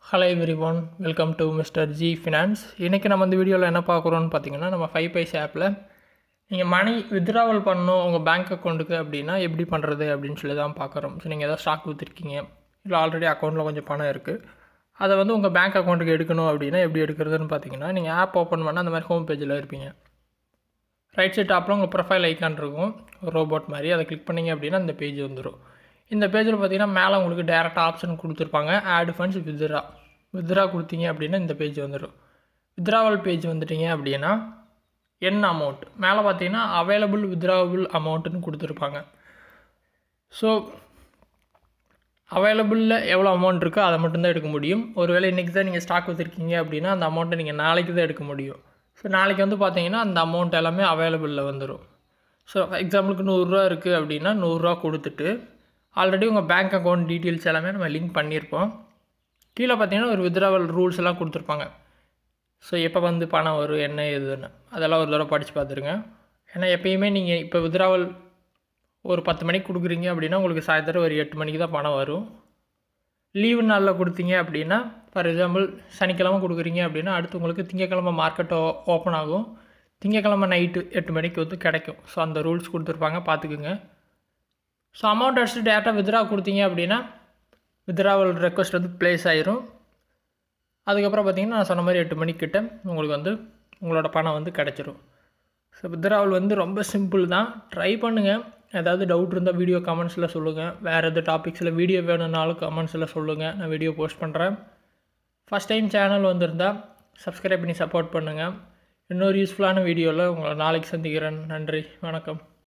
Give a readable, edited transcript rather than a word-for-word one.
Hello everyone, welcome to mister G finance. இன்றைக்கி நம்ம இந்த வீடியோவில் என்ன பார்க்குறோன்னு பார்த்தீங்கன்னா, நம்ம 5paisa ஆப்பில் நீங்கள் மணி வித்ட்ராவல் பண்ணணும் உங்கள் பேங்க் அக்கௌண்ட்டுக்கு அப்படின்னா எப்படி பண்ணுறது அப்படின்னு சொல்லி தான் பார்க்குறோம். ஸோ நீங்கள் எதாவது ஸ்டாக் விற்றுருக்கீங்க, இல்லை ஆல்ரெடி அக்கௌண்ட்டில் கொஞ்சம் பணம் இருக்குது, அதை வந்து உங்கள் பேங்க் அக்கௌண்ட்டுக்கு எடுக்கணும் அப்படின்னா எப்படி எடுக்கிறதுன்னு பார்த்தீங்கன்னா, நீங்கள் ஆப் ஓப்பன் பண்ணால் அந்த மாதிரி ஹோம் பேஜில் இருப்பீங்க. ரைட் சைட் டாப்பில் உங்கள் ப்ரொஃபைல் ஐக்கான் இருக்கும், ரோபோட் மாதிரி. அதை கிளிக் பண்ணிங்க அப்படின்னா இந்த பேஜ் வந்துடும். இந்த பேஜில் பார்த்தீங்கன்னா மேலே உங்களுக்கு டேரெக்டாக ஆப்ஷன் கொடுத்துருப்பாங்க, ஆட் ஃபண்ட்ஸ் வித்ரா கொடுத்தீங்க அப்படின்னா இந்த பேஜ் வந்துடும். வித்ராவல் பேஜ் வந்துட்டீங்க அப்படின்னா என்ன அமௌண்ட் மேலே பார்த்தீங்கன்னா அவைலபிள் வித்ராவபிள் அமௌண்ட்டுன்னு கொடுத்துருப்பாங்க. ஸோ அவைலபிளில் எவ்வளோ அமௌண்ட் இருக்கோ அதை மட்டும்தான் எடுக்க முடியும். ஒருவேளை இன்றைக்கி தான் நீங்கள் ஸ்டாக் வச்சுருக்கீங்க அப்படின்னா அந்த அமௌண்ட்டை நீங்கள் நாளைக்கு தான் எடுக்க முடியும். ஸோ நாளைக்கு வந்து பார்த்தீங்கன்னா அந்த அமௌண்ட் எல்லாமே அவைலபிளில் வந்துடும். ஸோ எக்ஸாம்பிளுக்கு 100 ரூபா இருக்குது அப்படின்னா 100 ரூபா கொடுத்துட்டு ஆல்ரெடி உங்கள் பேங்க் அக்கௌண்ட் டீட்டெயில்ஸ் எல்லாமே நம்ம லிங்க் பண்ணியிருப்போம். கீழே பார்த்தீங்கன்னா ஒரு வித்ராவல் ரூல்ஸ் எல்லாம் கொடுத்துருப்பாங்க. ஸோ எப்போ வந்து பணம் வரும், என்ன ஏதுன்னு அதெல்லாம் ஒரு தடவை படித்து பார்த்துருங்க. ஏன்னா எப்பயுமே நீங்கள் இப்போ வித்ராவல் ஒரு 10 மணிக்கு கொடுக்குறீங்க அப்படின்னா உங்களுக்கு சாயந்தரம் ஒரு 8 மணிக்கு தான் பணம் வரும். லீவு நாளில் கொடுத்தீங்க அப்படின்னா, ஃபார் எக்ஸாம்பிள் சனிக்கிழமை கொடுக்குறீங்க அப்படின்னா அடுத்து உங்களுக்கு திங்கக்கிழமை மார்க்கெட் ஓப்பன் ஆகும், திங்கக்கிழமை நைட்டு 8 மணிக்கு வந்து கிடைக்கும். ஸோ அந்த ரூல்ஸ் கொடுத்துருப்பாங்க, பார்த்துக்குங்க. ஸோ அமௌண்ட் அடிச்சுட்டு டேரெக்டாக வித்ரா கொடுத்தீங்க அப்படின்னா வித்ராவல் ரெக்வஸ்ட் வந்து ப்ளேஸ் ஆயிரும். அதுக்கப்புறம் பார்த்திங்கன்னா நான் சொன்ன மாதிரி 8 மணிக்கிட்ட உங்களுக்கு வந்து உங்களோட பணம் வந்து கிடச்சிரும். ஸோ வித்ராவல் வந்து ரொம்ப சிம்பிள் தான், ட்ரை பண்ணுங்கள். ஏதாவது டவுட் இருந்தால் வீடியோ கமெண்ட்ஸில் சொல்லுங்கள். வேறு எதாவது டாபிக்ஸில் வீடியோ வேணும்னாலும் கமெண்ட்ஸில் சொல்லுங்கள், நான் வீடியோ போஸ்ட் பண்ணுறேன். ஃபஸ்ட் டைம் சேனல் வந்திருந்தால் சப்ஸ்கிரைப் பண்ணி சப்போர்ட் பண்ணுங்கள். இன்னொரு யூஸ்ஃபுல்லான வீடியோவில் உங்களை நாளைக்கு சந்திக்கிறேன். நன்றி, வணக்கம்.